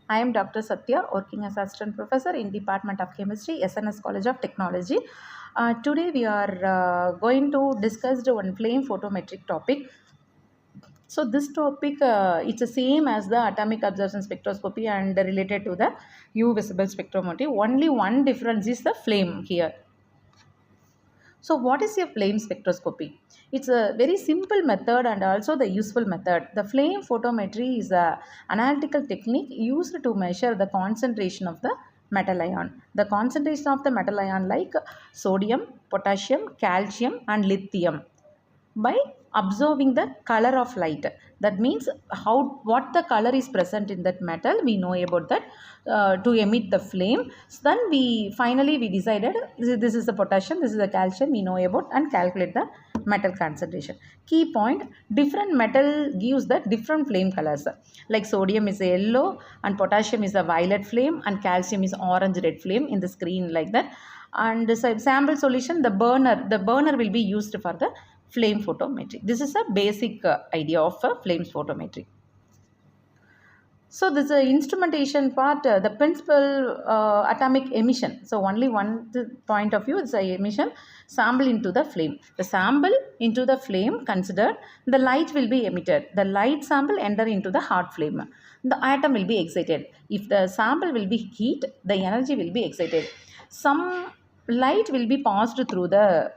I am Dr. Sathya, working as Assistant Professor in Department of Chemistry, SNS College of Technology. Today we are going to discuss the one flame photometric topic. So this topic it's the same as the atomic absorption spectroscopy and related to the U visible spectrometry. Only one difference is the flame here. So what is a flame spectroscopy? It's a very simple method and also the useful method. The flame photometry is a analytical technique used to measure the concentration of the metal ion. The concentration of the metal ion like sodium, potassium, calcium and lithium by observing the color of light. That means what the color is present in that metal, we know about that to emit the flame. So then we decided this is the potassium, this is the calcium, we know about and calculate the metal concentration. Key point, different metal gives the different flame colors, like sodium is a yellow and potassium is a violet flame and calcium is orange red flame in the screen like that. And the sample solution, the burner will be used for the flame photometry. This is a basic idea of flame photometry. So this is instrumentation part, the principal atomic emission. So only one point of view is the emission sample into the flame. The sample into the flame considered, the light will be emitted. The light sample enter into the hot flame. The atom will be excited. If the sample will be heat, the energy will be excited. Some light will be passed through the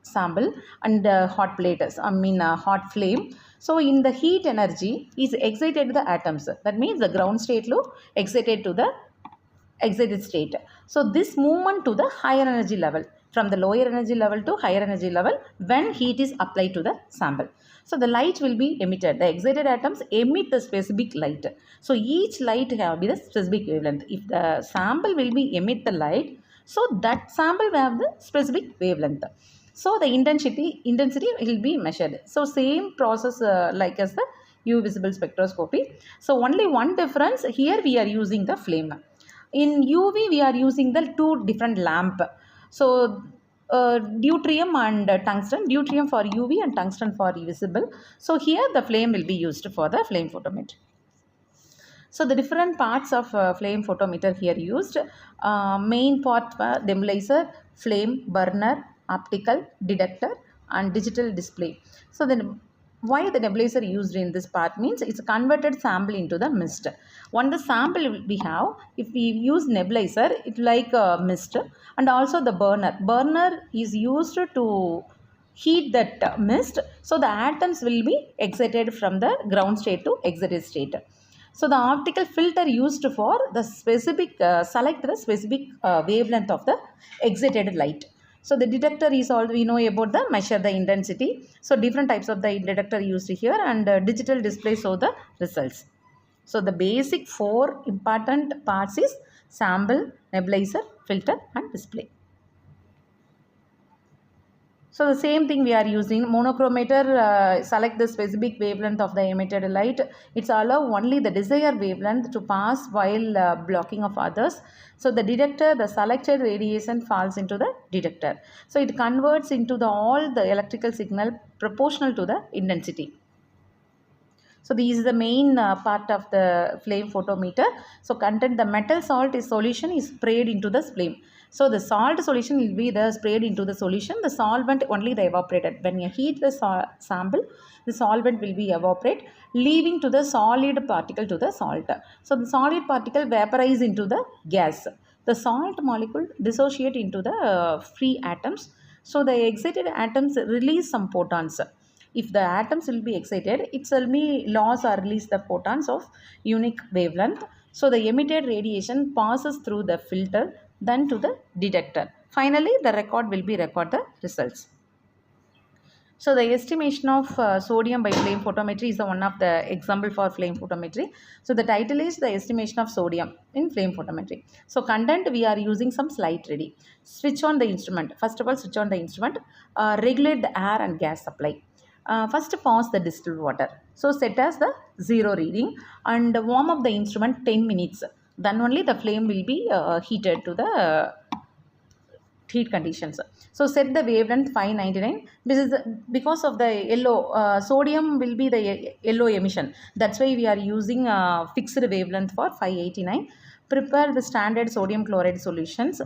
sample and hot hot flame. So in the heat energy is excited the atoms. That means the ground state low excited to the excited state. So this movement to the higher energy level, from the lower energy level to higher energy level when heat is applied to the sample. So the light will be emitted. The excited atoms emit the specific light. So each light have be the specific wavelength. If the sample will be emit the light, so that sample will have the specific wavelength. So the intensity will be measured. So same process like as the U visible spectroscopy. So only one difference here, we are using the flame. In UV we are using the two different lamp. So deuterium and tungsten, deuterium for UV and tungsten for visible. So here the flame will be used for the flame photometry. So the different parts of flame photometer here used. Main part nebulizer, flame, burner, optical, detector and digital display. So then why the nebulizer used in this part means it's a converted sample into the mist. One the sample we have, if we use nebulizer, it's like a mist, and also the burner. Burner is used to heat that mist, so the atoms will be excited from the ground state to excited state. So the optical filter used for the specific select the specific wavelength of the excited light. So the detector is all we know about the measure the intensity. So different types of the detector used here, and digital display show the results. So the basic four important parts is sample, nebulizer, filter and display. So the same thing we are using monochromator, select the specific wavelength of the emitted light. It's allow only the desired wavelength to pass while blocking of others. So the detector, the selected radiation falls into the detector. So it converts into all the electrical signal proportional to the intensity. So this is the main part of the flame photometer. So content, the metal salt is solution is sprayed into the flame. So the salt solution will be the sprayed into the solution. The solvent only the evaporated. When you heat the sample, the solvent will be evaporate, leaving to the solid particle to the salt. So the solid particle vaporize into the gas. The salt molecule dissociate into the free atoms. So the excited atoms release some photons. If the atoms will be excited, it will be loss or release the photons of unique wavelength. So the emitted radiation passes through the filter, then to the detector. Finally, the record will be record the results. So the estimation of sodium by flame photometry is the one of the example for flame photometry. So the title is the estimation of sodium in flame photometry. So content, we are using some slide ready. Switch on the instrument. First of all, switch on the instrument. Regulate the air and gas supply. First pause the distilled water. So set as the 0 reading and warm up the instrument 10 minutes. Then only the flame will be heated to the heat conditions. So set the wavelength 599. This is because of the yellow sodium will be the yellow emission. That's why we are using fixed wavelength for 589. Prepare the standard sodium chloride solutions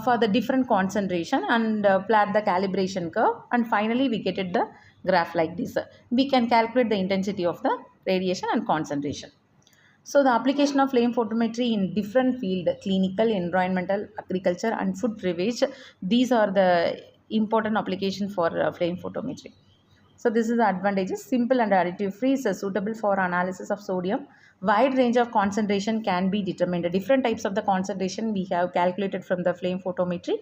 for the different concentration and plot the calibration curve, and finally we get it the graph like this. We can calculate the intensity of the radiation and concentration. So the application of flame photometry in different field, clinical, environmental, agriculture and food beverage, these are the important application for flame photometry. So this is the advantages. Simple and additive free is suitable for analysis of sodium. Wide range of concentration can be determined. Different types of the concentration we have calculated from the flame photometry.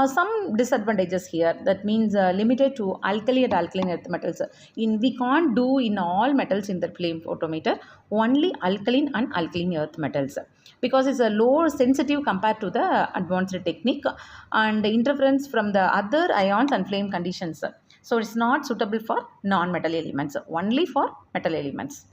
Some disadvantages here. That means limited to alkali and alkaline earth metals. We can't do in all metals in the flame photometer. Only alkaline and alkaline earth metals, because it's a low sensitive compared to the advanced technique, and interference from the other ions and flame conditions. So it's not suitable for non-metal elements, only for metal elements.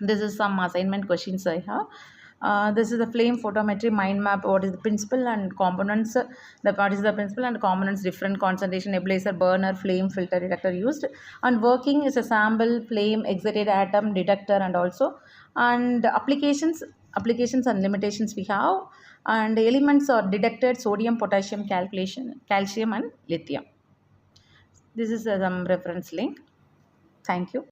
This is some assignment questions I have. This is the flame photometry mind map. What is the principle and components? What is the principle and components? Different concentration, nebulizer, burner, flame filter, detector used. And working is a sample, flame, excited atom, detector, and also and applications and limitations we have. And elements are detected: sodium, potassium, calcium, and lithium. This is some reference link. Thank you.